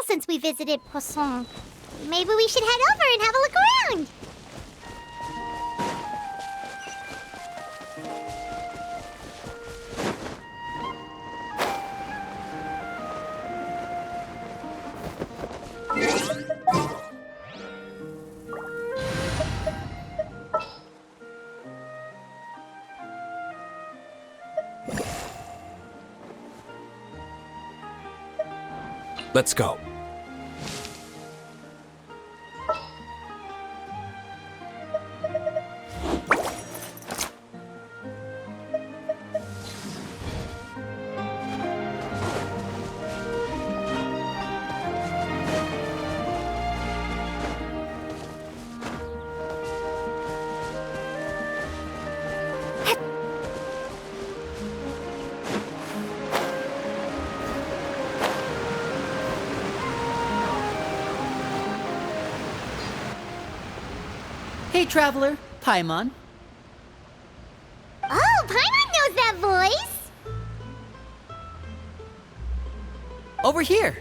Since we visited Poisson. Maybe we should head over and have a look around. Let's go. Hey, Traveler. Paimon. Oh, Paimon knows that voice! Over here.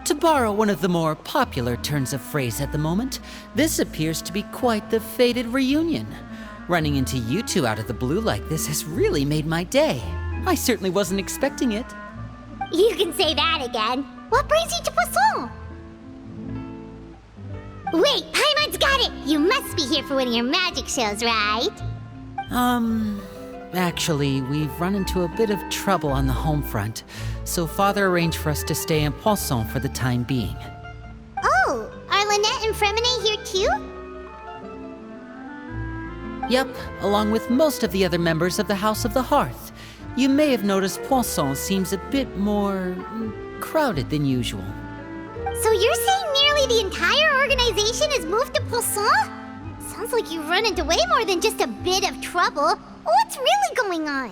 To borrow one of the more popular turns of phrase at the moment, this appears to be quite the fated reunion. Running into you two out of the blue like this has really made my day. I certainly wasn't expecting it. You can say that again. What brings you to Poisson? Wait, Paimon's got it! You must be here for one of your magic shows, right? Actually, we've run into a bit of trouble on the home front, so Father arranged for us to stay in Poisson for the time being. Oh, are Lynette and Fremine here too? Yep, along with most of the other members of the House of the Hearth. You may have noticed Poisson seems a bit more crowded than usual. So you're saying nearly the entire organization has moved to Poisson? Sounds like you've run into way more than just a bit of trouble. What's really going on?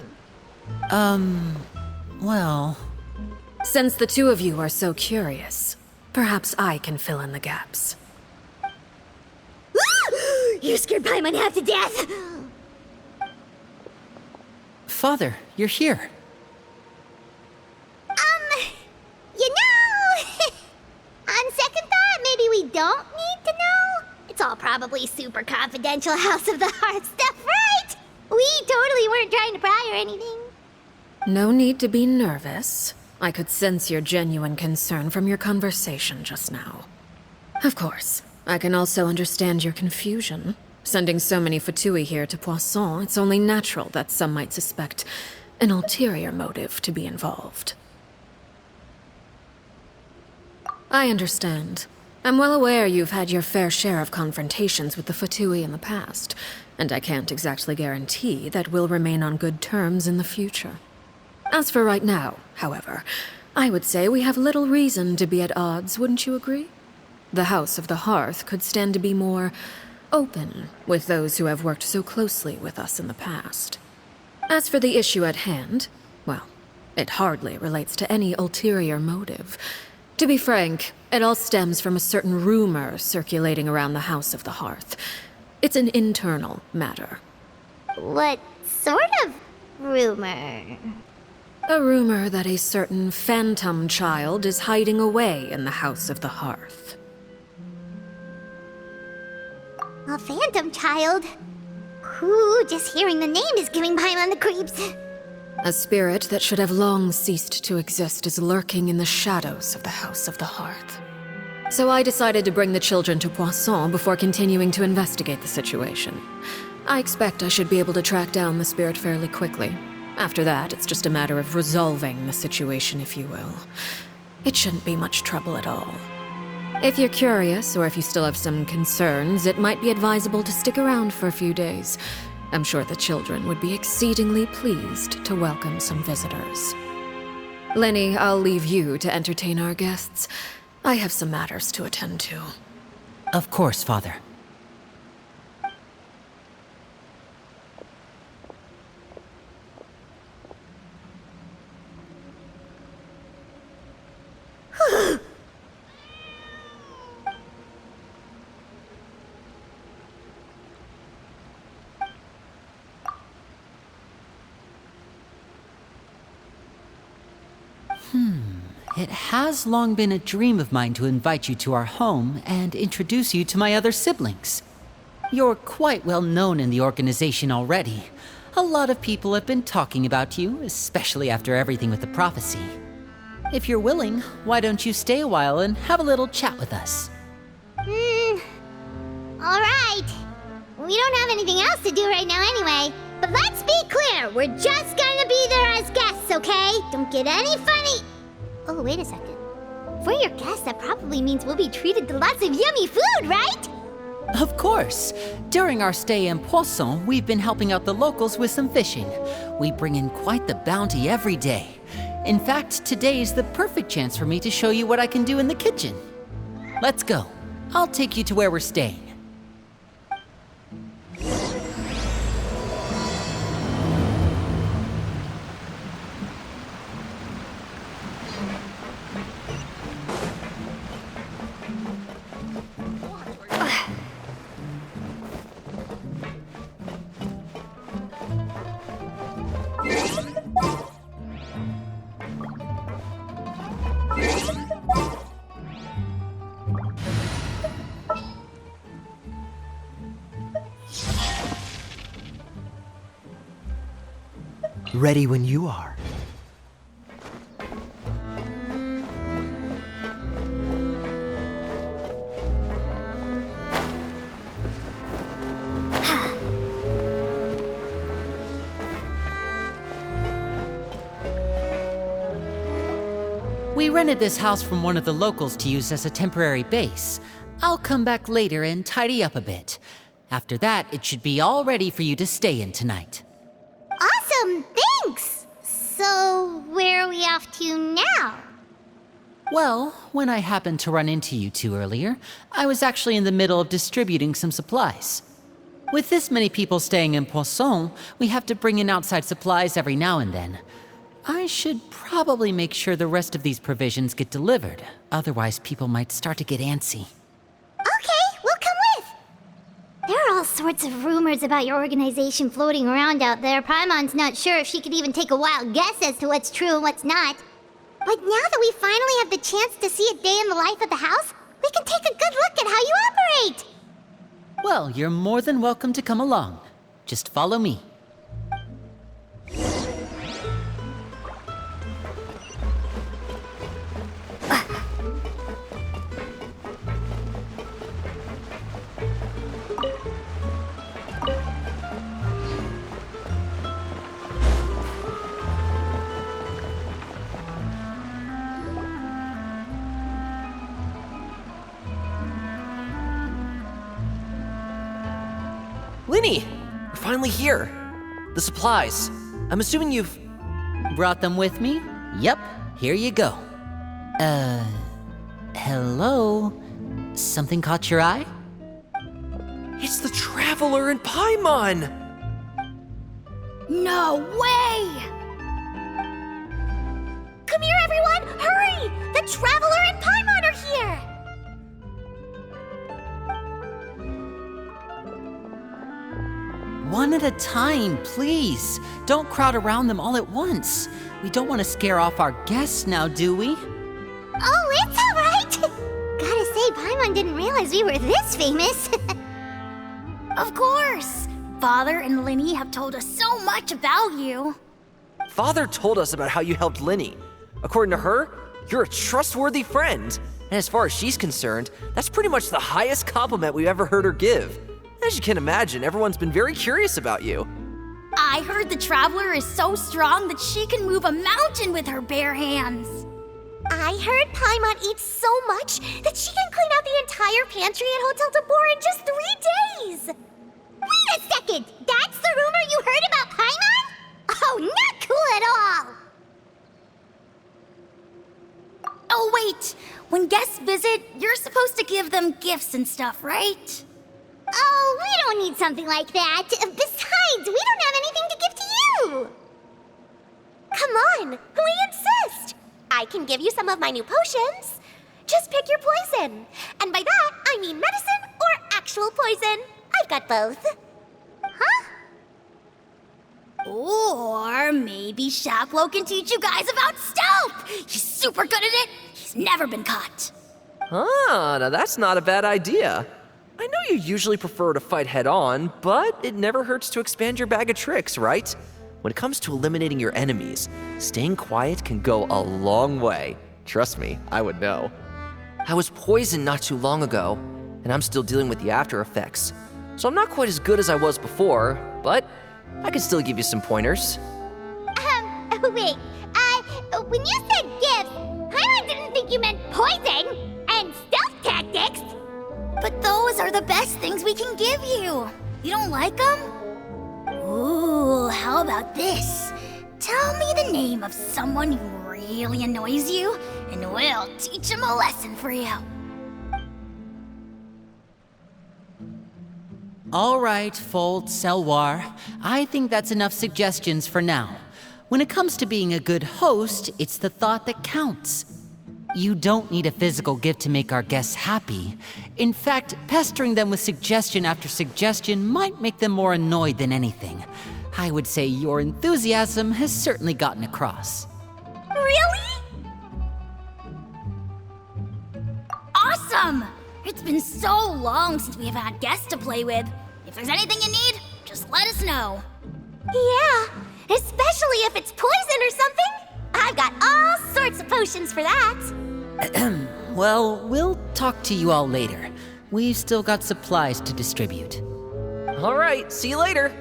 Well... Since the two of you are so curious, perhaps I can fill in the gaps. You scared Paimon half to death! Father, you're here. You know... On second thought, maybe we don't need to know? It's all probably super confidential House of the Hearth stuff, right? We totally weren't trying to pry or anything. No need to be nervous. I could sense your genuine concern from your conversation just now. Of course, I can also understand your confusion. Sending so many Fatui here to Poisson, it's only natural that some might suspect an ulterior motive to be involved. I understand. I'm well aware you've had your fair share of confrontations with the Fatui in the past, and I can't exactly guarantee that we'll remain on good terms in the future. As for right now, however, I would say we have little reason to be at odds, wouldn't you agree? The House of the Hearth could stand to be more open with those who have worked so closely with us in the past. As for the issue at hand, well, it hardly relates to any ulterior motive. To be frank, it all stems from a certain rumor circulating around the House of the Hearth. It's an internal matter. What sort of rumor? A rumor that a certain phantom child is hiding away in the House of the Hearth. A phantom child? Ooh, just hearing the name is giving Paimon the creeps. A spirit that should have long ceased to exist is lurking in the shadows of the House of the Hearth. So I decided to bring the children to Poisson before continuing to investigate the situation. I expect I should be able to track down the spirit fairly quickly. After that, it's just a matter of resolving the situation, if you will. It shouldn't be much trouble at all. If you're curious, or if you still have some concerns, it might be advisable to stick around for a few days. I'm sure the children would be exceedingly pleased to welcome some visitors. Lenny, I'll leave you to entertain our guests. I have some matters to attend to. Of course, Father. It has long been a dream of mine to invite you to our home and introduce you to my other siblings. You're quite well known in the organization already. A lot of people have been talking about you, especially after everything with the prophecy. If you're willing, why don't you stay a while and have a little chat with us? Alright. We don't have anything else to do right now anyway. But let's be clear, we're just gonna be there as guests, okay? Don't get any funny. Oh, wait a second. For your guests, that probably means we'll be treated to lots of yummy food, right? Of course. During our stay in Poisson, we've been helping out the locals with some fishing. We bring in quite the bounty every day. In fact, today's the perfect chance for me to show you what I can do in the kitchen. Let's go. I'll take you to where we're staying. Ready when you are. We rented this house from one of the locals to use as a temporary base. I'll come back later and tidy up a bit. After that, it should be all ready for you to stay in tonight. Awesome, thanks! So, where are we off to now? Well, when I happened to run into you two earlier, I was actually in the middle of distributing some supplies. With this many people staying in Poisson, we have to bring in outside supplies every now and then. I should probably make sure the rest of these provisions get delivered, otherwise people might start to get antsy. Okay, we'll come with! There are all sorts of rumors about your organization floating around out there. Paimon's not sure if she could even take a wild guess as to what's true and what's not. But now that we finally have the chance to see a day in the life of the house, we can take a good look at how you operate! Well, you're more than welcome to come along. Just follow me. Linny! We're finally here. The supplies. I'm assuming you've... Brought them with me? Yep, here you go. Hello? Something caught your eye? It's the Traveler and Paimon! No way! Come here, everyone! Hurry! The Traveler and Paimon are here! One at a time, please. Don't crowd around them all at once. We don't want to scare off our guests now, do we? Oh, it's all right! Gotta say, Paimon didn't realize we were this famous. Of course! Father and Linny have told us so much about you. Father told us about how you helped Linny. According to her, you're a trustworthy friend. And as far as she's concerned, that's pretty much the highest compliment we've ever heard her give. As you can imagine, everyone's been very curious about you. I heard the Traveler is so strong that she can move a mountain with her bare hands. I heard Paimon eats so much that she can clean out the entire pantry at Hotel Tabor in just 3 days. Wait a second! That's the rumor you heard about Paimon? Oh, not cool at all! Oh, wait. When guests visit, you're supposed to give them gifts and stuff, right? Oh, we don't need something like that. Besides, we don't have anything to give to you. Come on, we insist. I can give you some of my new potions. Just pick your poison. And by that, I mean medicine or actual poison. I've got both. Huh? Or maybe Shaplo can teach you guys about stealth. He's super good at it. He's never been caught. Ah, now that's not a bad idea. I know you usually prefer to fight head-on, but it never hurts to expand your bag of tricks, right? When it comes to eliminating your enemies, staying quiet can go a long way. Trust me, I would know. I was poisoned not too long ago, and I'm still dealing with the after effects. So I'm not quite as good as I was before, but I can still give you some pointers. Wait, when you said gifts, I didn't think you meant poison and stealth tactics. But those are the best things we can give you. You don't like them? Ooh, how about this? Tell me the name of someone who really annoys you, and we'll teach him a lesson for you. All right, Fold, Selwar. I think that's enough suggestions for now. When it comes to being a good host, it's the thought that counts. You don't need a physical gift to make our guests happy. In fact, pestering them with suggestion after suggestion might make them more annoyed than anything. I would say your enthusiasm has certainly gotten across. Really? Awesome! It's been so long since we have had guests to play with. If there's anything you need, just let us know. Yeah, especially if it's poison or something. I've got all sorts of potions for that. Well, we'll talk to you all later. We've still got supplies to distribute. All right, see you later.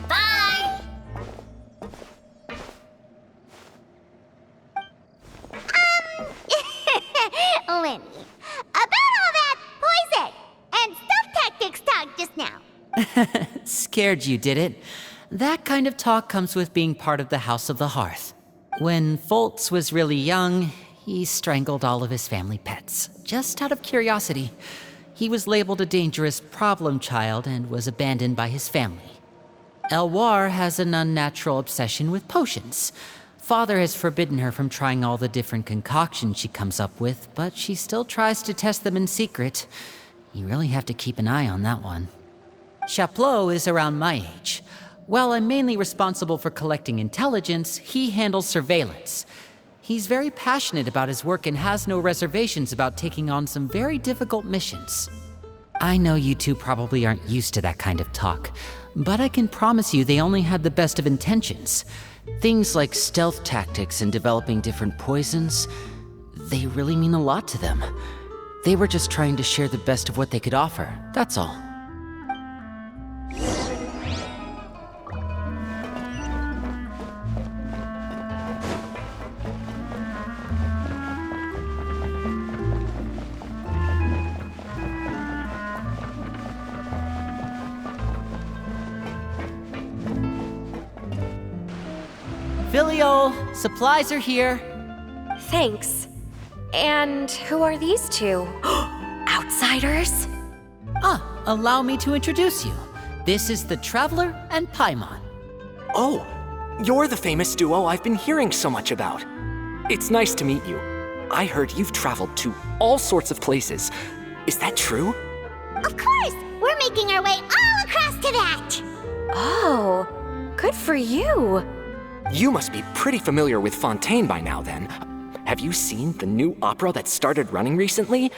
Bye! Lenny, about all that poison and stealth tactics talk just now. Scared you, did it? That kind of talk comes with being part of the House of the Hearth. When Foltz was really young, he strangled all of his family pets, just out of curiosity. He was labeled a dangerous problem child and was abandoned by his family. Elwar has an unnatural obsession with potions. Father has forbidden her from trying all the different concoctions she comes up with, but she still tries to test them in secret. You really have to keep an eye on that one. Chaplot is around my age. While I'm mainly responsible for collecting intelligence, he handles surveillance. He's very passionate about his work and has no reservations about taking on some very difficult missions. I know you two probably aren't used to that kind of talk, but I can promise you they only had the best of intentions. Things like stealth tactics and developing different poisons, they really mean a lot to them. They were just trying to share the best of what they could offer, that's all. Filial, supplies are here. Thanks. And who are these two? Outsiders? Allow me to introduce you. This is the Traveler and Paimon. Oh, you're the famous duo I've been hearing so much about. It's nice to meet you. I heard you've traveled to all sorts of places. Is that true? Of course! We're making our way all across to that! Oh, good for you. You must be pretty familiar with Fontaine by now, then. Have you seen the new opera that started running recently?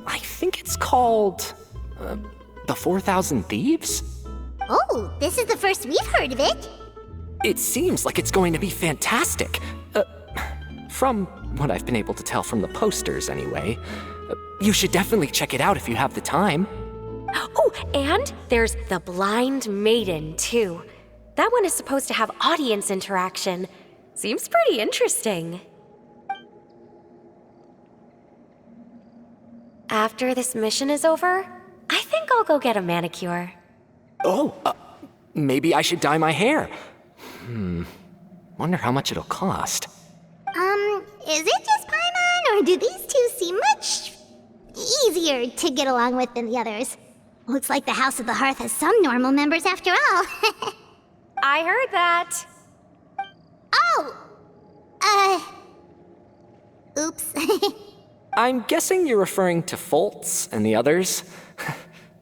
I think it's called... The 4,000 Thieves? Oh, this is the first we've heard of it. It seems like it's going to be fantastic. From what I've been able to tell from the posters, anyway. You should definitely check it out if you have the time. Oh, and there's The Blind Maiden, too. That one is supposed to have audience interaction. Seems pretty interesting. After this mission is over, I think I'll go get a manicure. Oh, maybe I should dye my hair. Wonder how much it'll cost. Is it just Paimon, or do these two seem much easier to get along with than the others? Looks like the House of the Hearth has some normal members after all. I heard that. Oh! Oops. I'm guessing you're referring to Foltz and the others?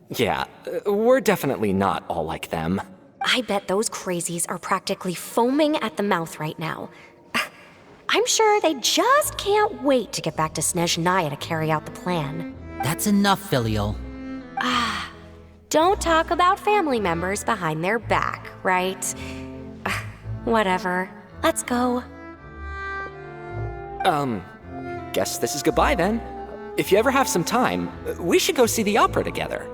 Yeah, we're definitely not all like them. I bet those crazies are practically foaming at the mouth right now. I'm sure they just can't wait to get back to Snezhnaya to carry out the plan. That's enough, Filial. Don't talk about family members behind their back, right? Whatever. Let's go. Guess this is goodbye then. If you ever have some time, we should go see the opera together.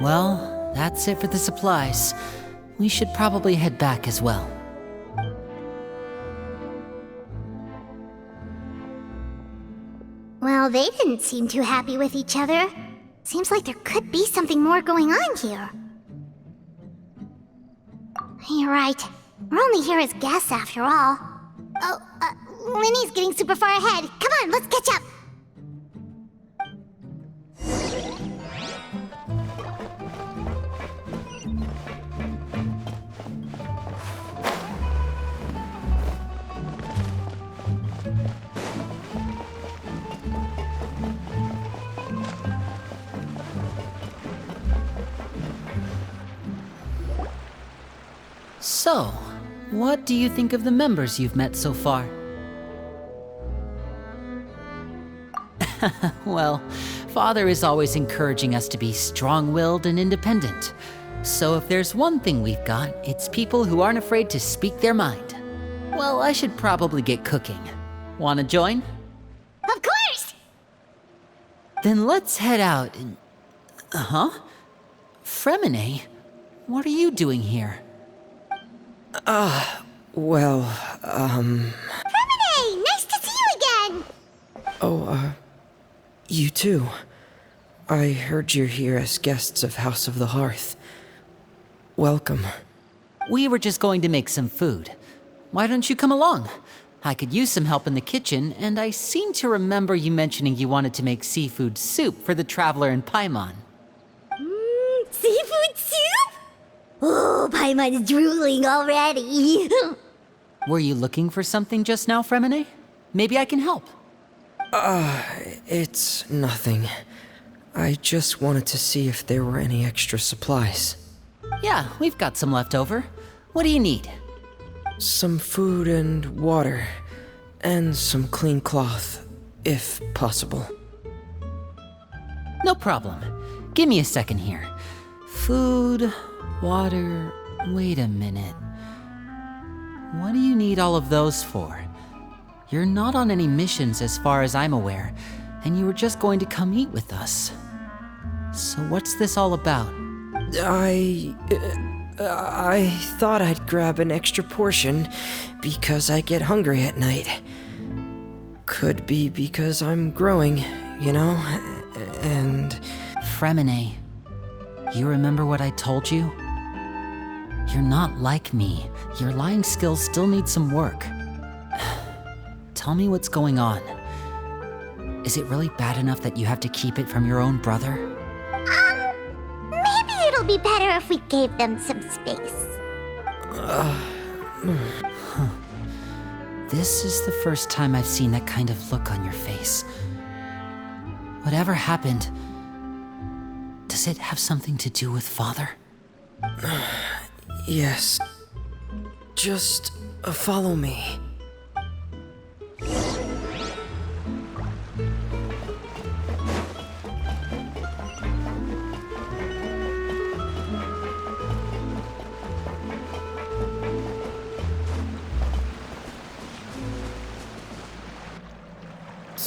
Well, that's it for the supplies. We should probably head back as well. Well, they didn't seem too happy with each other. Seems like there could be something more going on here. You're right. We're only here as guests after all. Oh, Winnie's getting super far ahead. Come on, let's catch up. So, what do you think of the members you've met so far? Well, Father is always encouraging us to be strong-willed and independent. So if there's one thing we've got, it's people who aren't afraid to speak their mind. Well, I should probably get cooking. Wanna join? Of course! Then let's head out and... Fremine? What are you doing here? Well, Fremine! Nice to see you again! you too. I heard you're here as guests of House of the Hearth. Welcome. We were just going to make some food. Why don't you come along? I could use some help in the kitchen, and I seem to remember you mentioning you wanted to make seafood soup for the Traveler and Paimon. Seafood soup? Oh, Paimon's drooling already. Were you looking for something just now, Fremine? Maybe I can help. It's nothing. I just wanted to see if there were any extra supplies. Yeah, we've got some left over. What do you need? Some food and water, and some clean cloth, if possible. No problem. Give me a second here. Food, water, wait a minute. What do you need all of those for? You're not on any missions as far as I'm aware, and you were just going to come eat with us. So what's this all about? I thought I'd grab an extra portion because I get hungry at night. Could be because I'm growing, you know, and... Fremine. You remember what I told you? You're not like me. Your lying skills still need some work. Tell me what's going on. Is it really bad enough that you have to keep it from your own brother? Maybe it'll be better if we gave them some space. This is the first time I've seen that kind of look on your face. Whatever happened, does it have something to do with Father? Yes. Just follow me.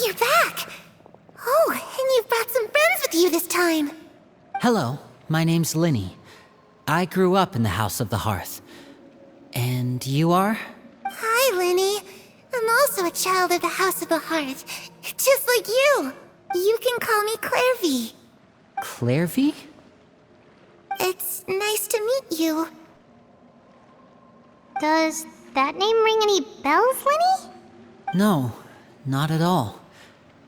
You're back! Oh, and you've brought some friends with you this time. Hello, my name's Linny. I grew up in the House of the Hearth. And you are? Hi, Linny. I'm also a child of the House of the Hearth, just like you. You can call me Clairvy. Clairvy? It's nice to meet you. Does that name ring any bells, Linny? No, not at all.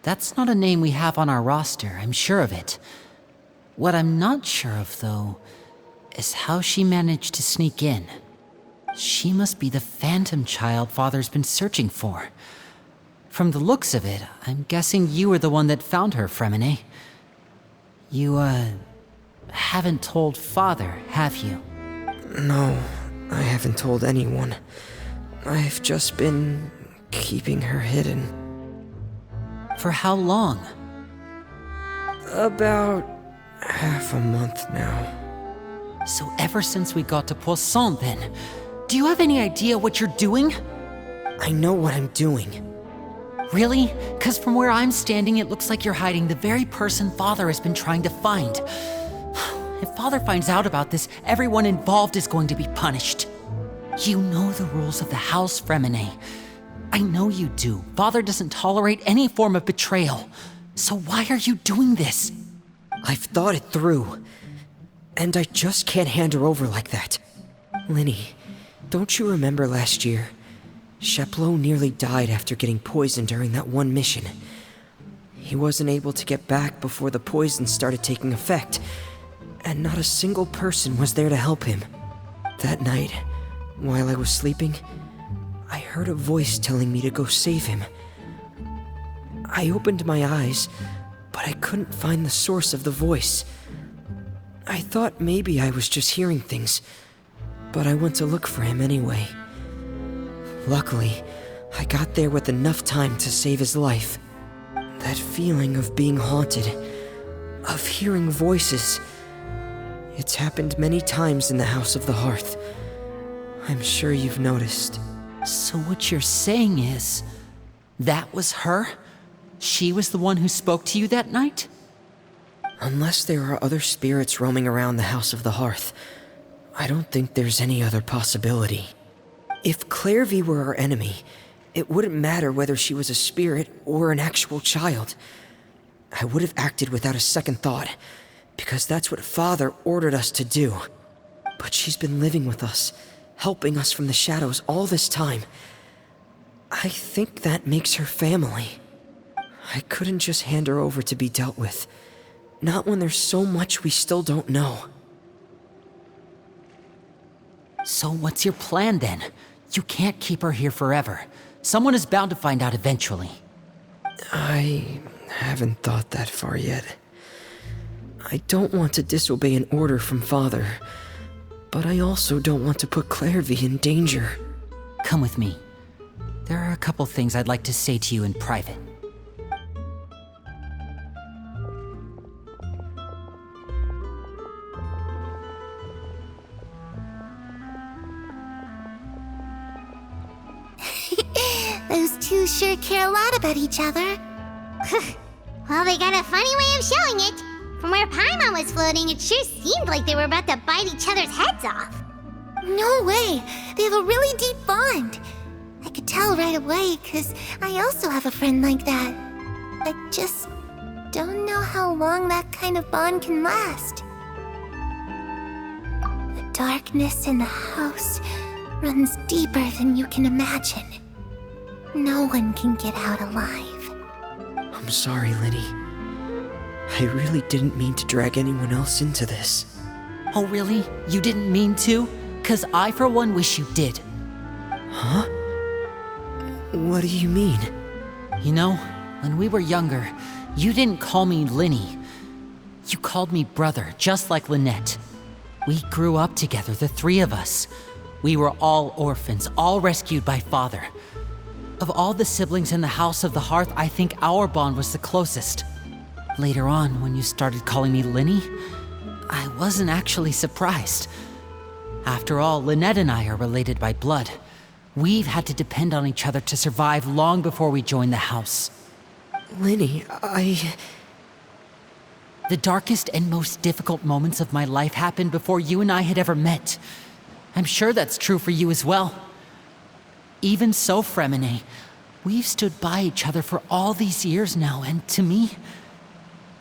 That's not a name we have on our roster, I'm sure of it. What I'm not sure of, though, is how she managed to sneak in. She must be the phantom child Father's been searching for. From the looks of it, I'm guessing you were the one that found her, Fremine. You, haven't told Father, have you? No, I haven't told anyone. I've just been keeping her hidden. For how long? About half a month now. So ever since we got to Poisson, then, do you have any idea what you're doing? I know what I'm doing. Really? 'Cause from where I'm standing, it looks like you're hiding the very person Father has been trying to find. If Father finds out about this, everyone involved is going to be punished. You know the rules of the house, Fremine. I know you do. Father doesn't tolerate any form of betrayal. So why are you doing this? I've thought it through. And I just can't hand her over like that. Linny, don't you remember last year? Sheplo nearly died after getting poisoned during that one mission. He wasn't able to get back before the poison started taking effect, and not a single person was there to help him. That night, while I was sleeping, I heard a voice telling me to go save him. I opened my eyes, but I couldn't find the source of the voice. I thought maybe I was just hearing things, but I went to look for him anyway. Luckily, I got there with enough time to save his life. That feeling of being haunted, of hearing voices, it's happened many times in the House of the Hearth. I'm sure you've noticed. So what you're saying is, that was her? She was the one who spoke to you that night? Unless there are other spirits roaming around the House of the Hearth, I don't think there's any other possibility. If Clairvy were our enemy, it wouldn't matter whether she was a spirit or an actual child. I would have acted without a second thought, because that's what Father ordered us to do. But she's been living with us, helping us from the shadows all this time. I think that makes her family. I couldn't just hand her over to be dealt with. Not when there's so much we still don't know. So what's your plan then? You can't keep her here forever. Someone is bound to find out eventually. I haven't thought that far yet. I don't want to disobey an order from Father, but I also don't want to put Clairvy in danger. Come with me. There are a couple things I'd like to say to you in private. Those two sure care a lot about each other. Well, they got a funny way of showing it. From where Paimon was floating, it sure seemed like they were about to bite each other's heads off. No way! They have a really deep bond. I could tell right away, because I also have a friend like that. I just don't know how long that kind of bond can last. darkness in the house runs deeper than you can imagine. No one can get out alive. I'm sorry, Lenny. I really didn't mean to drag anyone else into this. Oh, really? You didn't mean to? 'Cause I, for one, wish you did. Huh? What do you mean? You know, when we were younger, you didn't call me Linny. You called me brother, just like Lynette. We grew up together, the three of us. We were all orphans, all rescued by father. Of all the siblings in the House of the Hearth, I think our bond was the closest. Later on, when you started calling me Linny, I wasn't actually surprised. After all, Lynette and I are related by blood. We've had to depend on each other to survive long before we joined the house. Lenny, The darkest and most difficult moments of my life happened before you and I had ever met. I'm sure that's true for you as well. Even so, Fremine, we've stood by each other for all these years now, and to me,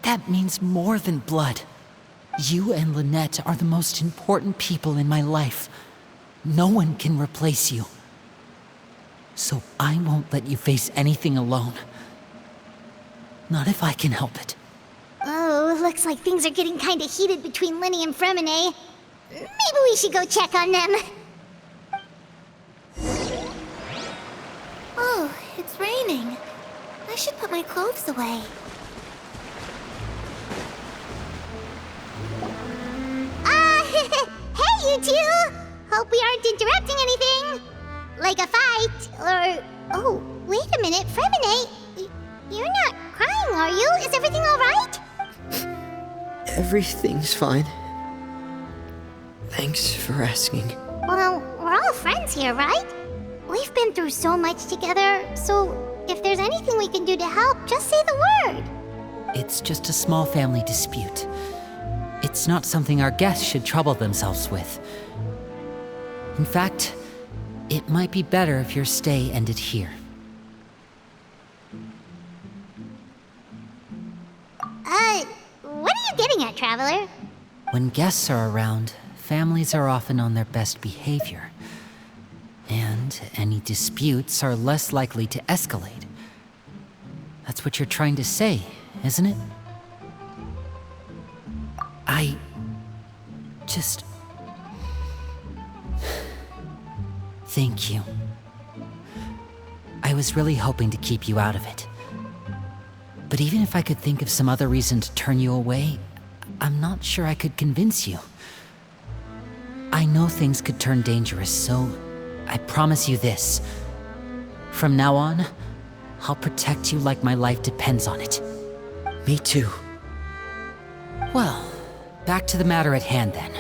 that means more than blood. You and Lynette are the most important people in my life. No one can replace you. So I won't let you face anything alone. Not if I can help it. Oh, looks like things are getting kinda heated between Linny and Fremine. Maybe we should go check on them. Oh, it's raining. I should put my clothes away. Hey, you two! Hope we aren't interrupting anything. Like a fight, or... Oh, wait a minute, Fremine. You're not crying, are you? Is everything alright? everything's fine. Thanks for asking. Well, we're all friends here, right? We've been through so much together, so if there's anything we can do to help, just say the word. It's just a small family dispute. It's not something our guests should trouble themselves with. In fact, it might be better if your stay ended here. What are you getting at, Traveler? When guests are around, families are often on their best behavior. And any disputes are less likely to escalate. That's what you're trying to say, isn't it? I just... Thank you. I was really hoping to keep you out of it. But even if I could think of some other reason to turn you away, I'm not sure I could convince you. I know things could turn dangerous, so I promise you this. From now on, I'll protect you like my life depends on it. Me too. Well, back to the matter at hand then.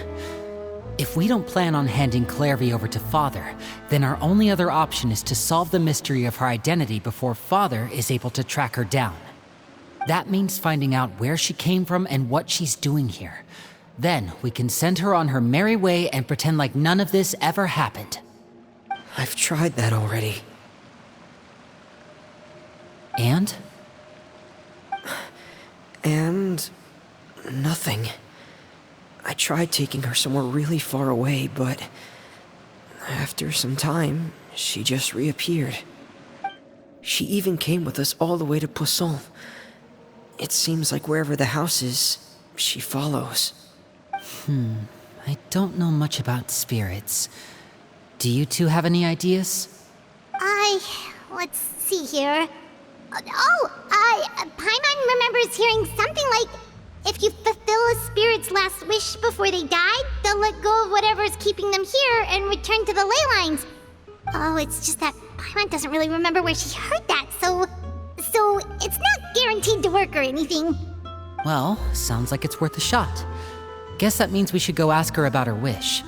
If we don't plan on handing Clairvy over to Father, then our only other option is to solve the mystery of her identity before Father is able to track her down. That means finding out where she came from and what she's doing here. Then we can send her on her merry way and pretend like none of this ever happened. I've tried that already. And? And... nothing. I tried taking her somewhere really far away, but... after some time, she just reappeared. She even came with us all the way to Poisson. It seems like wherever the house is, she follows. I don't know much about spirits. Do you two have any ideas? Let's see here. Paimon remembers hearing something like, if you fulfill a spirit's last wish before they died, they'll let go of whatever's keeping them here and return to the ley lines. Oh, it's just that Paimon doesn't really remember where she heard that, so it's not guaranteed to work or anything. Well, sounds like it's worth a shot. Guess that means we should go ask her about her wish.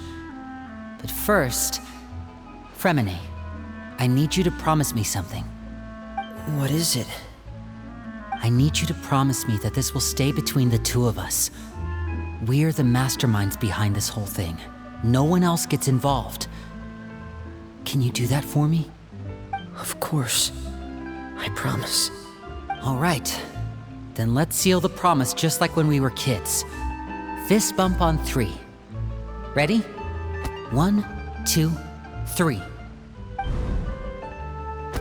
But first, Fremine, I need you to promise me something. What is it? I need you to promise me that this will stay between the two of us. We're the masterminds behind this whole thing. No one else gets involved. Can you do that for me? Of course. I promise. All right. Then let's seal the promise just like when we were kids. Fist bump on 3. Ready? 1, 2, 3.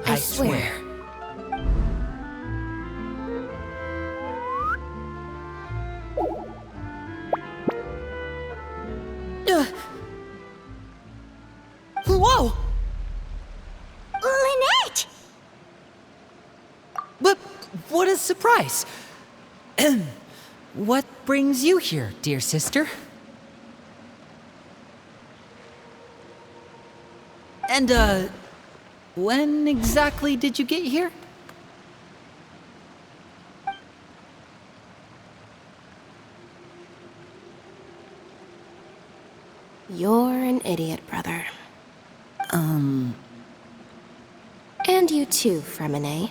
I swear. Whoa! Lynette! But what a surprise! What brings you here, dear sister? And, when exactly did you get here? You're an idiot, brother. And you too, Fremine.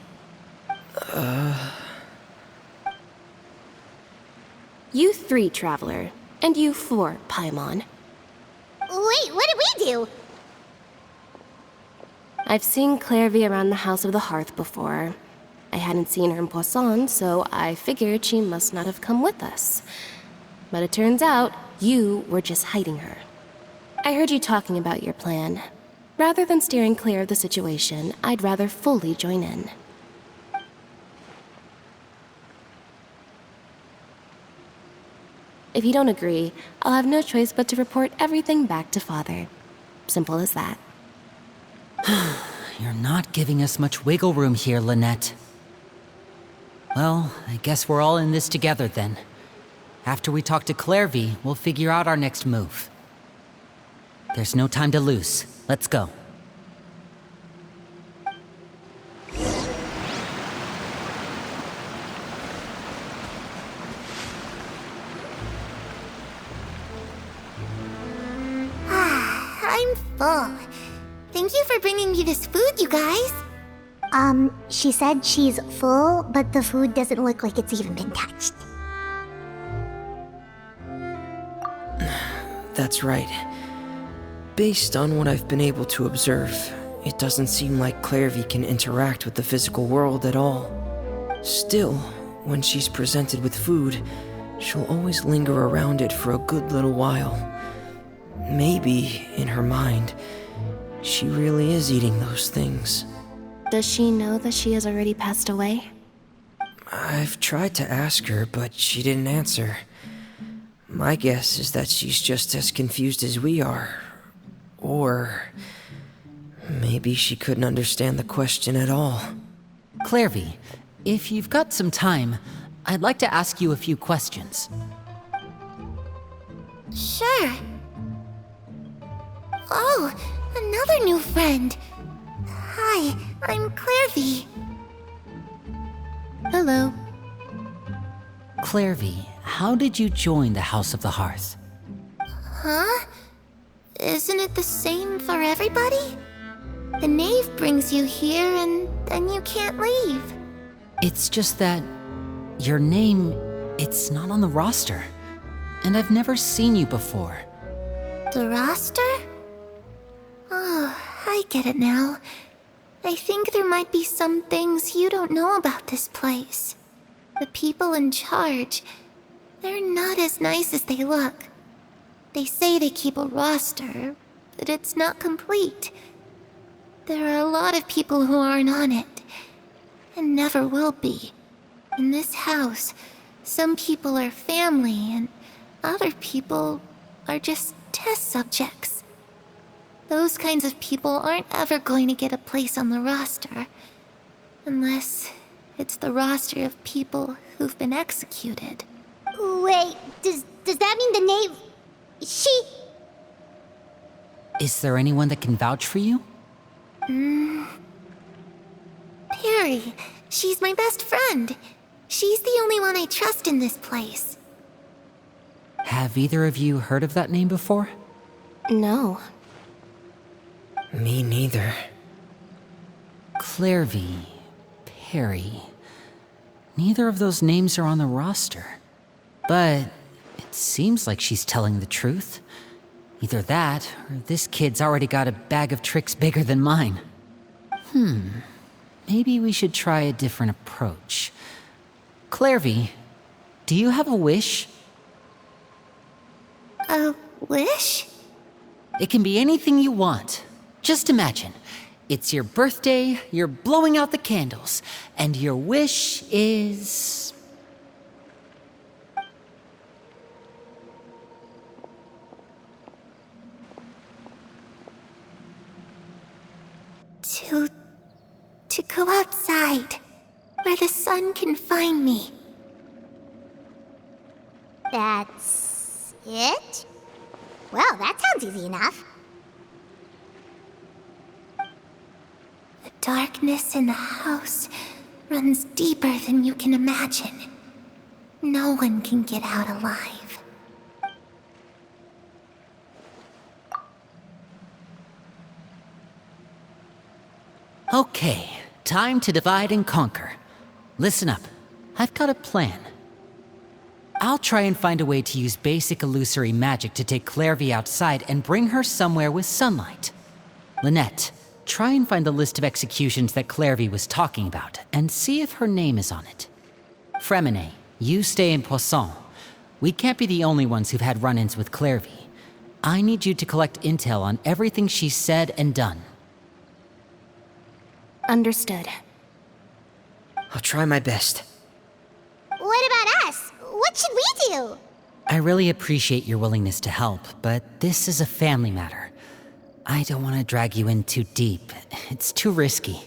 You 3, Traveler. And you 4, Paimon. Wait, what did we do? I've seen Clairvy around the House of the Hearth before. I hadn't seen her in Poisson, so I figured she must not have come with us. But it turns out, you were just hiding her. I heard you talking about your plan. Rather than steering clear of the situation, I'd rather fully join in. If you don't agree, I'll have no choice but to report everything back to Father. Simple as that. You're not giving us much wiggle room here, Lynette. Well, I guess we're all in this together then. After we talk to Clairvy, we'll figure out our next move. There's no time to lose. Let's go. I'm full. Thank you for bringing me this food, you guys. She said she's full, but the food doesn't look like it's even been touched. That's right. Based on what I've been able to observe, it doesn't seem like Clairvy can interact with the physical world at all. Still, when she's presented with food, she'll always linger around it for a good little while. Maybe, in her mind, she really is eating those things. Does she know that she has already passed away? I've tried to ask her, but she didn't answer. My guess is that she's just as confused as we are. Or maybe she couldn't understand the question at all. Clairvy, if you've got some time, I'd like to ask you a few questions. Sure. Oh, another new friend. Hi, I'm Clairvy. Hello. Clairvy, how did you join the House of the Hearth? Huh? Isn't it the same for everybody? The knave brings you here and then you can't leave. It's just that your name, it's not on the roster. And I've never seen you before. The roster? Oh, I get it now. I think there might be some things you don't know about this place. The people in charge, they're not as nice as they look. They say they keep a roster, but it's not complete. There are a lot of people who aren't on it, and never will be. In this house, some people are family, and other people are just test subjects. Those kinds of people aren't ever going to get a place on the roster, unless it's the roster of people who've been executed. Wait, does that mean the knave... She... Is there anyone that can vouch for you? Perry. She's my best friend. She's the only one I trust in this place. Have either of you heard of that name before? No. Me neither. Clairvy, Perry. Neither of those names are on the roster. But it seems like she's telling the truth. Either that, or this kid's already got a bag of tricks bigger than mine. Maybe we should try a different approach. Clairvy, do you have a wish? A wish? It can be anything you want. Just imagine. It's your birthday, you're blowing out the candles, and your wish is... To go outside, where the sun can find me. That's it? Well, that sounds easy enough. The darkness in the house runs deeper than you can imagine. No one can get out alive. Okay, time to divide and conquer. Listen up, I've got a plan. I'll try and find a way to use basic illusory magic to take Clairvy outside and bring her somewhere with sunlight. Lynette, try and find the list of executions that Clairvy was talking about, and see if her name is on it. Fremine, you stay in Poisson. We can't be the only ones who've had run-ins with Clairvy. I need you to collect intel on everything she's said and done. Understood. I'll try my best. What about us? What should we do? I really appreciate your willingness to help, but this is a family matter. I don't want to drag you in too deep. It's too risky.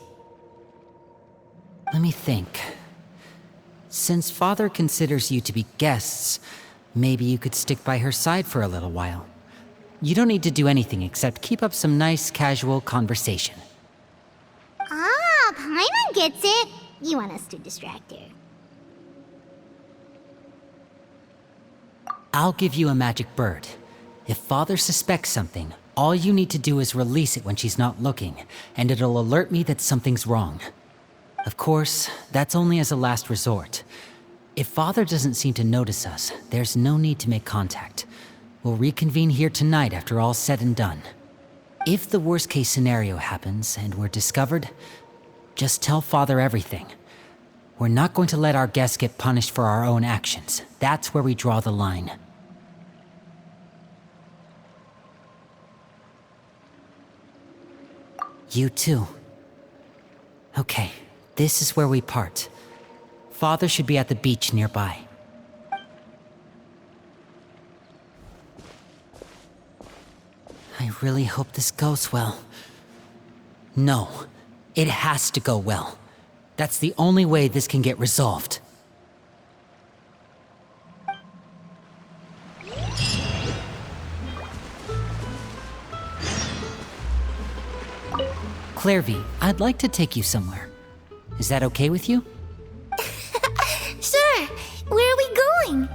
Let me think. Since Father considers you to be guests, maybe you could stick by her side for a little while. You don't need to do anything except keep up some nice, casual conversation. Ah, Paimon gets it. You want us to distract her. I'll give you a magic bird. If Father suspects something, all you need to do is release it when she's not looking, and it'll alert me that something's wrong. Of course, that's only as a last resort. If Father doesn't seem to notice us, there's no need to make contact. We'll reconvene here tonight after all's said and done. If the worst-case scenario happens and we're discovered, just tell Father everything. We're not going to let our guests get punished for our own actions. That's where we draw the line. You too. Okay, this is where we part. Father should be at the beach nearby. I really hope this goes well. No, it has to go well. That's the only way this can get resolved. Clairvy, I'd like to take you somewhere. Is that okay with you? Sure. Where are we going?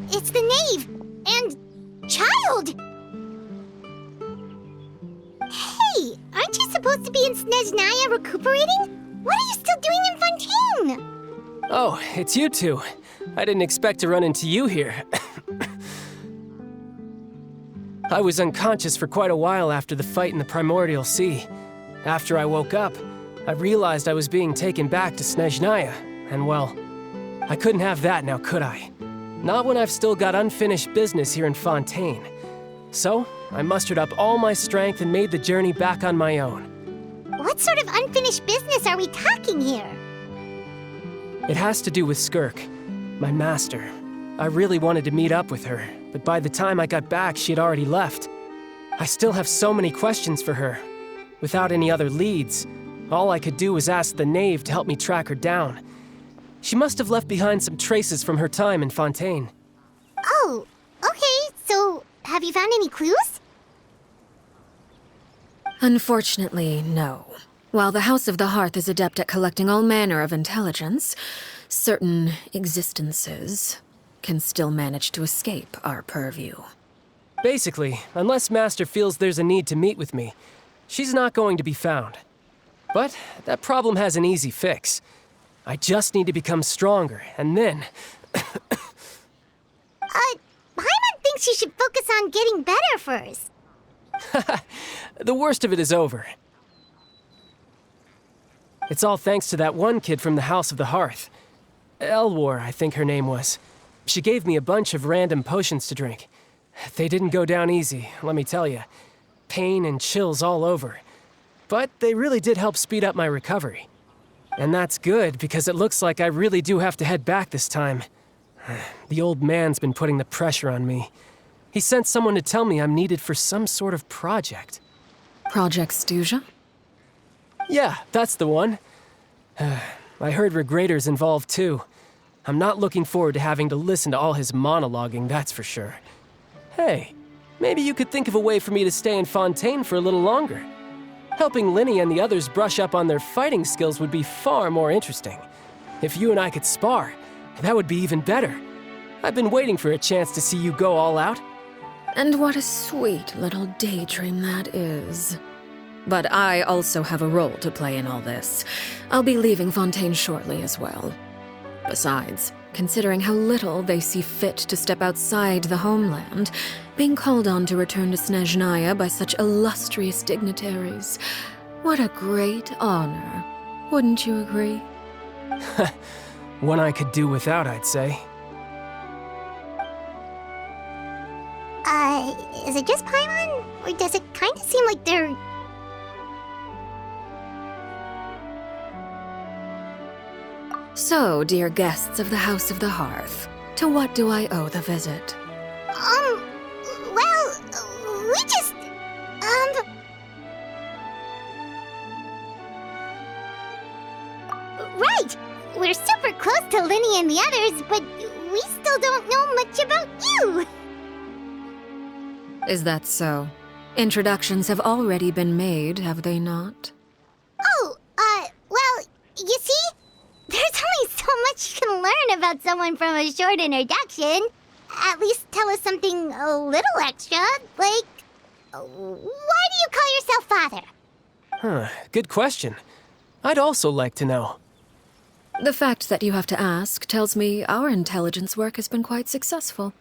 It's the knave and child. Hey, aren't you supposed to be in Snezhnaya recuperating? What are you still doing in Fontaine? Oh, it's you two. I didn't expect to run into you here. I was unconscious for quite a while after the fight in the Primordial Sea. After I woke up, I realized I was being taken back to Snezhnaya, and well, I couldn't have that now, could I? Not when I've still got unfinished business here in Fontaine. So, I mustered up all my strength and made the journey back on my own. What sort of unfinished business are we talking here? It has to do with Skirk, my master. I really wanted to meet up with her, but by the time I got back, she had already left. I still have so many questions for her. Without any other leads, all I could do was ask the knave to help me track her down. She must have left behind some traces from her time in Fontaine. Oh, okay, so have you found any clues? Unfortunately, no. While the House of the Hearth is adept at collecting all manner of intelligence, certain existences can still manage to escape our purview. Basically, unless Master feels there's a need to meet with me, she's not going to be found. But that problem has an easy fix. I just need to become stronger, and then... Paimon thinks you should focus on getting better first. the worst of it is over. It's all thanks to that one kid from the House of the Hearth. Elwar, I think her name was. She gave me a bunch of random potions to drink. They didn't go down easy, let me tell you. Pain and chills all over. But they really did help speed up my recovery. And that's good, because it looks like I really do have to head back this time. The old man's been putting the pressure on me. He sent someone to tell me I'm needed for some sort of project. Project Stuja? Yeah, that's the one. I heard Regrader's involved too. I'm not looking forward to having to listen to all his monologuing, that's for sure. Hey, maybe you could think of a way for me to stay in Fontaine for a little longer. Helping Linny and the others brush up on their fighting skills would be far more interesting. If you and I could spar, that would be even better. I've been waiting for a chance to see you go all out. And what a sweet little daydream that is. But I also have a role to play in all this. I'll be leaving Fontaine shortly as well. Besides, considering how little they see fit to step outside the homeland, being called on to return to Snezhnaya by such illustrious dignitaries, what a great honor. Wouldn't you agree? One I could do without, I'd say. Is it just Paimon? Or does it kind of seem like they're... So, dear guests of the House of the Hearth, to what do I owe the visit? Well, we just... Right! We're super close to Linny and the others, but we still don't know much about you! Is that so? Introductions have already been made, have they not? Oh, well, you see? There's only so much you can learn about someone from a short introduction. At least tell us something a little extra, like... Why do you call yourself father? Huh, good question. I'd also like to know. The fact that you have to ask tells me our intelligence work has been quite successful.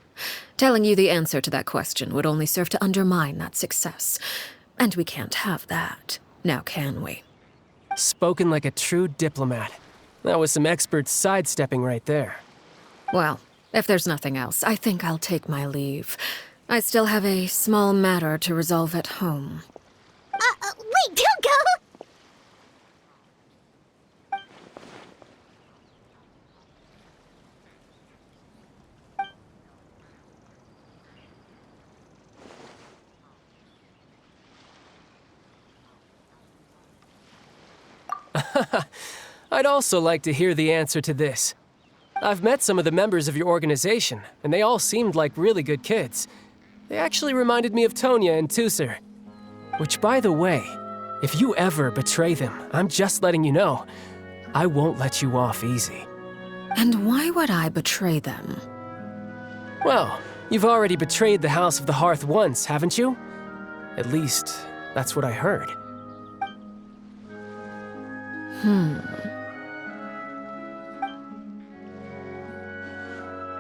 Telling you the answer to that question would only serve to undermine that success. And we can't have that, now can we? Spoken like a true diplomat. That was some expert sidestepping right there. Well, if there's nothing else, I think I'll take my leave. I still have a small matter to resolve at home. Wait, don't go! I'd also like to hear the answer to this. I've met some of the members of your organization, and they all seemed like really good kids. They actually reminded me of Tonya and Tusser. Which, by the way, if you ever betray them, I'm just letting you know, I won't let you off easy. And why would I betray them? Well, you've already betrayed the House of the Hearth once, haven't you? At least, that's what I heard.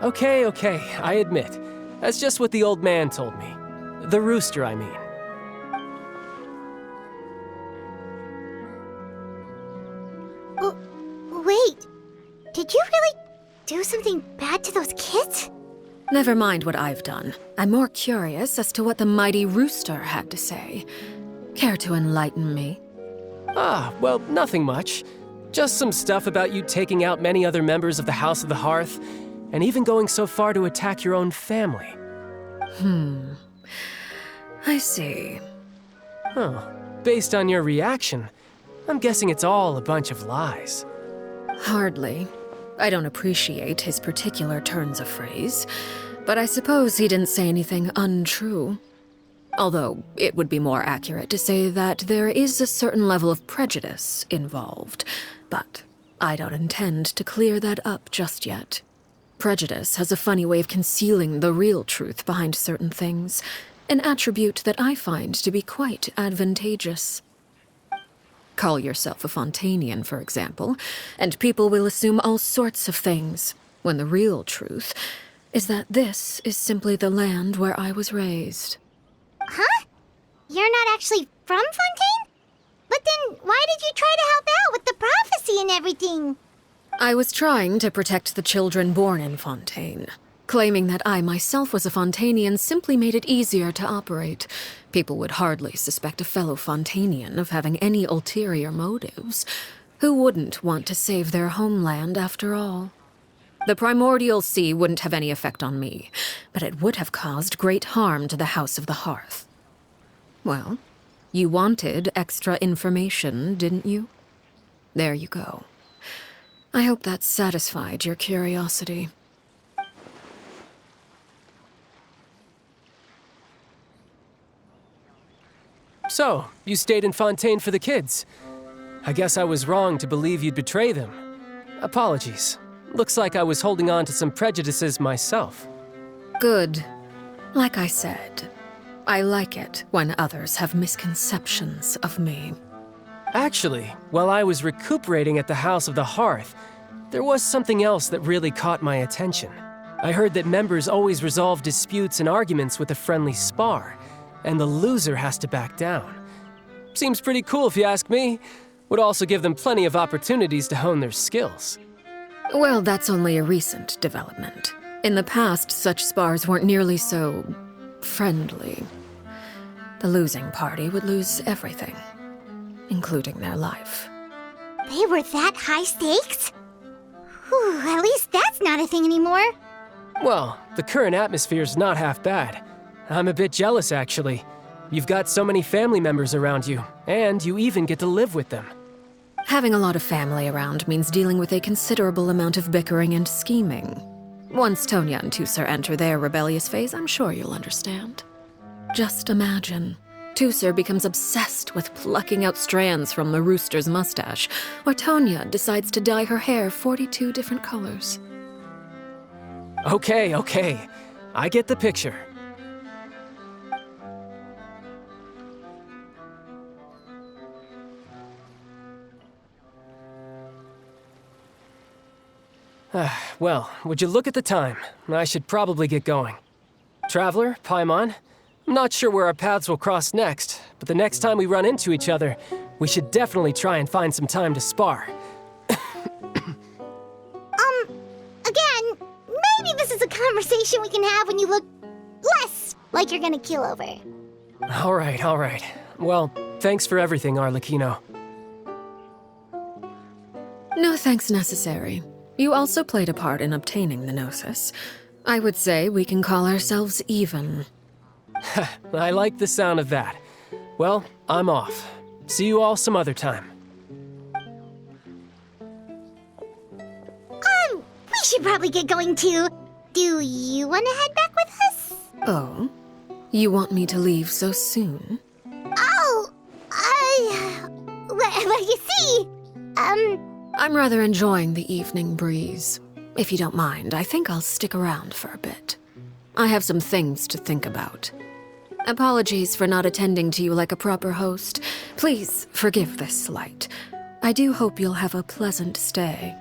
Okay, I admit. That's just what the old man told me. The rooster, I mean. Wait, did you really do something bad to those kids? Never mind what I've done. I'm more curious as to what the mighty rooster had to say. Care to enlighten me? Ah, well, nothing much. Just some stuff about you taking out many other members of the House of the Hearth, and even going so far to attack your own family. I see. Huh. Based on your reaction, I'm guessing it's all a bunch of lies. Hardly. I don't appreciate his particular turns of phrase, but I suppose he didn't say anything untrue. Although, it would be more accurate to say that there is a certain level of prejudice involved, but I don't intend to clear that up just yet. Prejudice has a funny way of concealing the real truth behind certain things, an attribute that I find to be quite advantageous. Call yourself a Fontainian, for example, and people will assume all sorts of things, when the real truth is that this is simply the land where I was raised. Huh? You're not actually from Fontaine? But then why did you try to help out with the prophecy and everything? I was trying to protect the children born in Fontaine. Claiming that I myself was a Fontainian simply made it easier to operate. People would hardly suspect a fellow Fontainian of having any ulterior motives. Who wouldn't want to save their homeland after all? The primordial sea wouldn't have any effect on me, but it would have caused great harm to the House of the Hearth. Well, you wanted extra information, didn't you? There you go. I hope that satisfied your curiosity. So, you stayed in Fontaine for the kids. I guess I was wrong to believe you'd betray them. Apologies. Looks like I was holding on to some prejudices myself. Good. Like I said, I like it when others have misconceptions of me. Actually, while I was recuperating at the House of the Hearth, there was something else that really caught my attention. I heard that members always resolve disputes and arguments with a friendly spar, and the loser has to back down. Seems pretty cool if you ask me. Would also give them plenty of opportunities to hone their skills. Well, that's only a recent development. In the past, such spars weren't nearly so friendly. The losing party would lose everything, including their life. They were that high stakes? Whew, at least that's not a thing anymore. Well, the current atmosphere's not half bad. I'm a bit jealous, actually. You've got so many family members around you, and you even get to live with them. Having a lot of family around means dealing with a considerable amount of bickering and scheming. Once Tonya and Tusser enter their rebellious phase, I'm sure you'll understand. Just imagine. Tusser becomes obsessed with plucking out strands from the rooster's mustache, or Tonya decides to dye her hair 42 different colors. Okay. I get the picture. Well, would you look at the time? I should probably get going. Traveler, Paimon, I'm not sure where our paths will cross next, but the next time we run into each other, we should definitely try and find some time to spar. Again, maybe this is a conversation we can have when you look less like you're gonna keel over. All right. Well, thanks for everything, Arlecchino. No thanks necessary. You also played a part in obtaining the Gnosis. I would say we can call ourselves even. I like the sound of that. Well, I'm off. See you all some other time. We should probably get going too. Do you want to head back with us? Oh? You want me to leave so soon? Oh, well, you see, I'm rather enjoying the evening breeze. If you don't mind, I think I'll stick around for a bit. I have some things to think about. Apologies for not attending to you like a proper host. Please forgive this slight. I do hope you'll have a pleasant stay.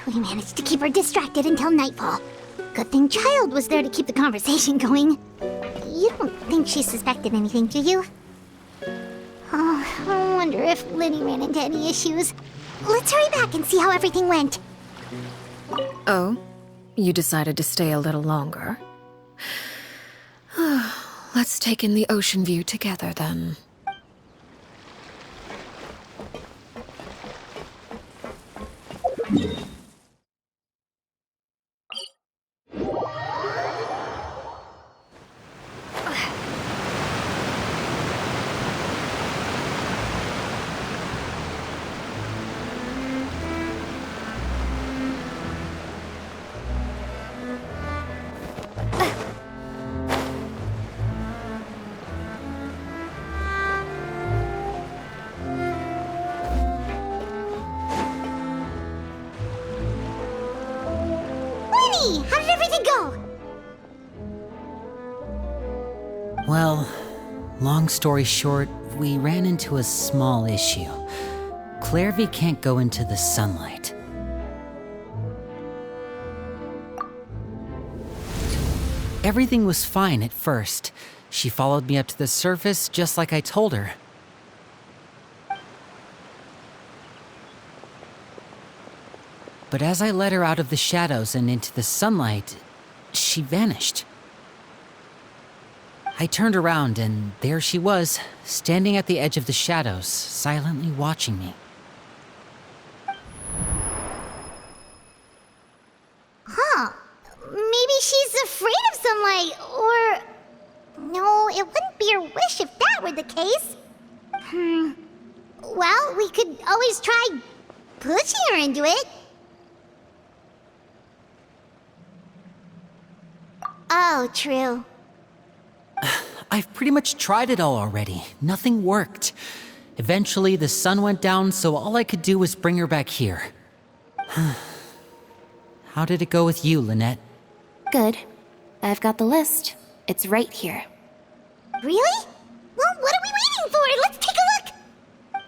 we managed to keep her distracted until nightfall. Good thing Child was there to keep the conversation going. You don't think she suspected anything, do you? Oh, I wonder if Liddy ran into any issues. Let's hurry back and see how everything went. Oh? You decided to stay a little longer? Let's take in the ocean view together, then. Lenny, how did everything go? Well, long story short, we ran into a small issue. Clairvy can't go into the sunlight. Everything was fine at first. She followed me up to the surface just like I told her. But as I led her out of the shadows and into the sunlight, she vanished. I turned around and there she was, standing at the edge of the shadows, silently watching me. Huh. Maybe she's afraid of sunlight, or... No, it wouldn't be her wish if that were the case. Well, we could always try pushing her into it. Oh, true. I've pretty much tried it all already. Nothing worked. Eventually, the sun went down, so all I could do was bring her back here. How did it go with you, Lynette? Good. I've got the list. It's right here. Really? Well, what are we waiting for? Let's take a look!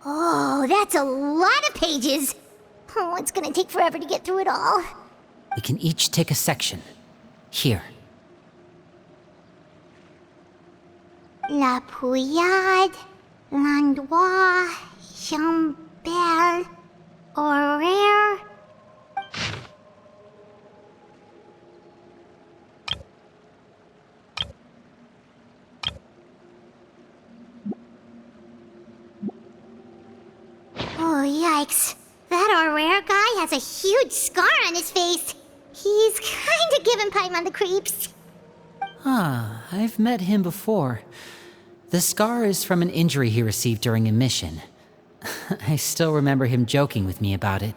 Oh, that's a lot of pages. Oh, it's gonna take forever to get through it all. We can each take a section. Here. La Pouillade, L'Endroit, Chambel, Horaire. Oh, yikes. That Horaire guy has a huge scar on his face. He's kinda giving Paimon the creeps. I've met him before. The scar is from an injury he received during a mission. I still remember him joking with me about it.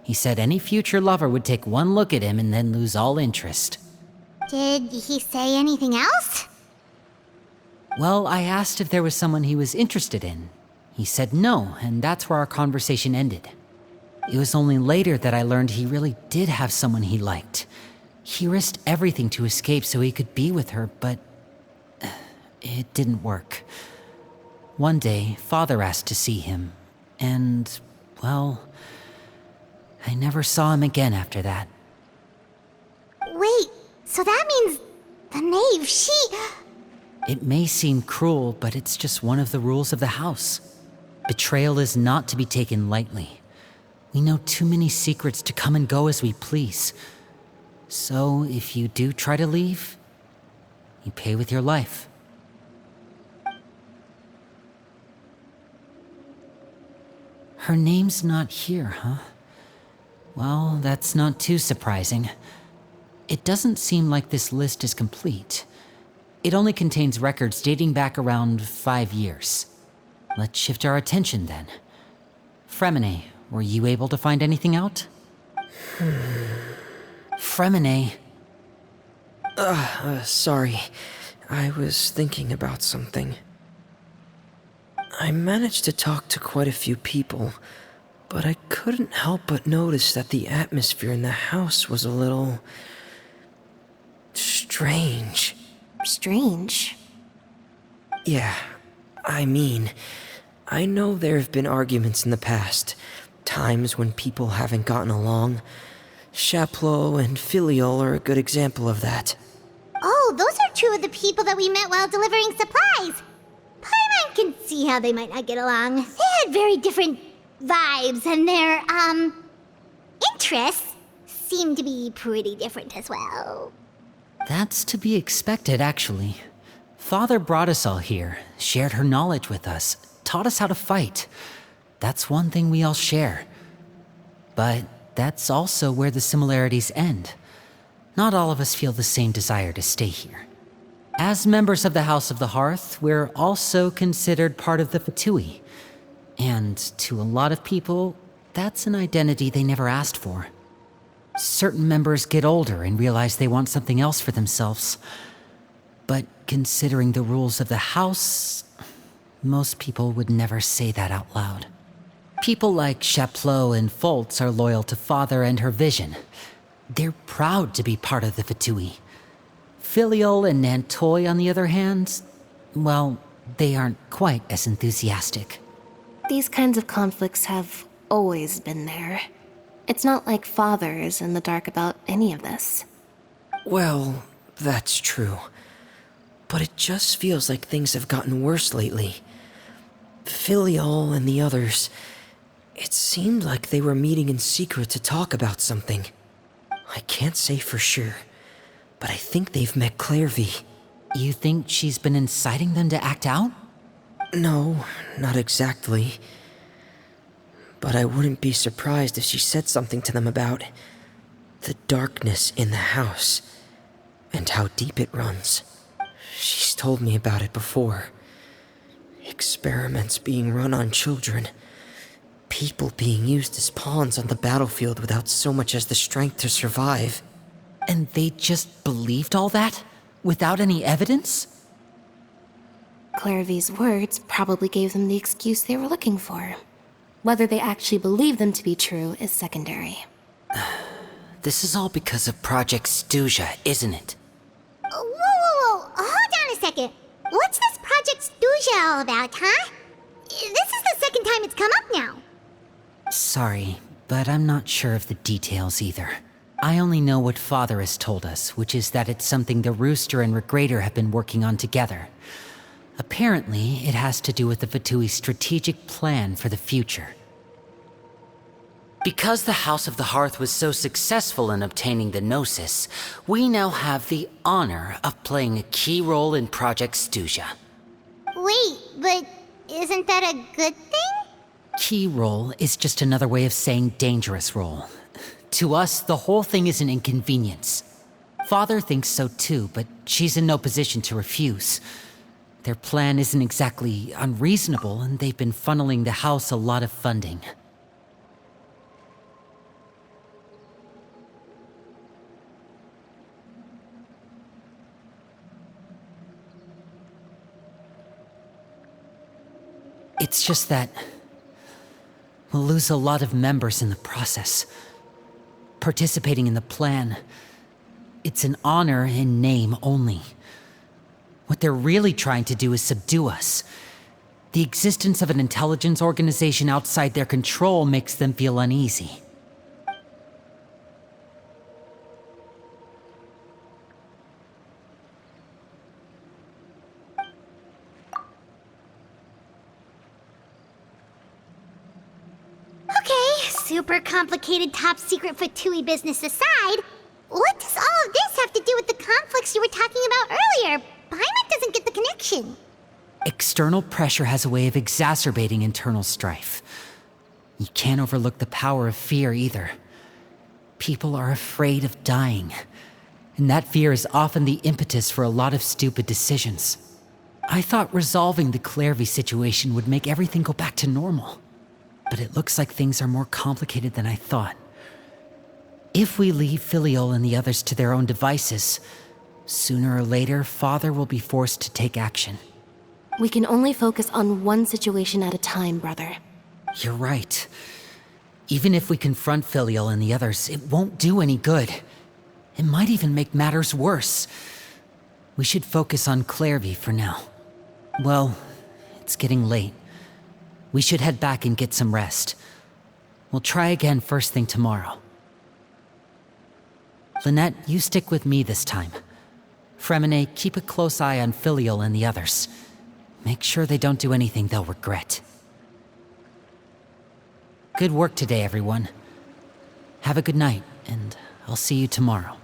He said any future lover would take one look at him and then lose all interest. Did he say anything else? Well, I asked if there was someone he was interested in. He said no, and that's where our conversation ended. It was only later that I learned he really did have someone he liked. He risked everything to escape so he could be with her, but it didn't work. One day, Father asked to see him, and, well, I never saw him again after that. Wait, so that means the knave, she... It may seem cruel, but it's just one of the rules of the house. Betrayal is not to be taken lightly. We know too many secrets to come and go as we please. So, if you do try to leave, you pay with your life. Her name's not here, huh? Well, that's not too surprising. It doesn't seem like this list is complete. It only contains records dating back around 5 years. Let's shift our attention then. Fremine, were you able to find anything out? Fremine. Sorry. I was thinking about something. I managed to talk to quite a few people, but I couldn't help but notice that the atmosphere in the house was a little... strange. Strange. Yeah, I mean, I know there have been arguments in the past, times when people haven't gotten along. Chaplot and Filial are a good example of that. Oh, those are two of the people that we met while delivering supplies. Paimon can see how they might not get along. They had very different vibes, and their, interests seem to be pretty different as well. That's to be expected, actually. Father brought us all here, shared her knowledge with us, taught us how to fight. That's one thing we all share. But that's also where the similarities end. Not all of us feel the same desire to stay here. As members of the House of the Hearth, we're also considered part of the Fatui. And to a lot of people, that's an identity they never asked for. Certain members get older and realize they want something else for themselves. But considering the rules of the house, most people would never say that out loud. People like Chaplot and Foltz are loyal to Father and her vision. They're proud to be part of the Fatui. Filial and Nantoy, on the other hand, well, they aren't quite as enthusiastic. These kinds of conflicts have always been there. It's not like Father is in the dark about any of this. Well, that's true. But it just feels like things have gotten worse lately. Filial and the others, it seemed like they were meeting in secret to talk about something. I can't say for sure, but I think they've met Clairvy. You think she's been inciting them to act out? No, not exactly. But I wouldn't be surprised if she said something to them about the darkness in the house and how deep it runs. She's told me about it before. Experiments being run on children. People being used as pawns on the battlefield without so much as the strength to survive. And they just believed all that? Without any evidence? Clairvy's words probably gave them the excuse they were looking for. Whether they actually believe them to be true is secondary. This is all because of Project Stuja, isn't it? Whoa. Hold on a second. What's this Project Stuja all about, huh? This is the second time it's come up now. Sorry, but I'm not sure of the details either. I only know what Father has told us, which is that it's something the Rooster and Regrator have been working on together. Apparently, it has to do with the Fatui's strategic plan for the future. Because the House of the Hearth was so successful in obtaining the Gnosis, we now have the honor of playing a key role in Project Stuja. Wait, but isn't that a good thing? Key role is just another way of saying dangerous role. To us, the whole thing is an inconvenience. Father thinks so too, but she's in no position to refuse. Their plan isn't exactly unreasonable, and they've been funneling the house a lot of funding. It's just that we'll lose a lot of members in the process. Participating in the plan, it's an honor in name only. What they're really trying to do is subdue us. The existence of an intelligence organization outside their control makes them feel uneasy. Okay, super complicated top secret Fatui business aside, what does all of this have to do with the conflicts you were talking about earlier? Paimon doesn't get the connection. External pressure has a way of exacerbating internal strife. You can't overlook the power of fear either. People are afraid of dying, and that fear is often the impetus for a lot of stupid decisions. I thought resolving the Clairvy situation would make everything go back to normal, but it looks like things are more complicated than I thought. If we leave Filial and the others to their own devices, sooner or later, Father will be forced to take action. We can only focus on one situation at a time, brother. You're right. Even if we confront Filial and the others, it won't do any good. It might even make matters worse. We should focus on Clairvy for now. Well, it's getting late. We should head back and get some rest. We'll try again first thing tomorrow. Lynette, you stick with me this time. Fremine, keep a close eye on Filial and the others. Make sure they don't do anything they'll regret. Good work today, everyone. Have a good night, and I'll see you tomorrow.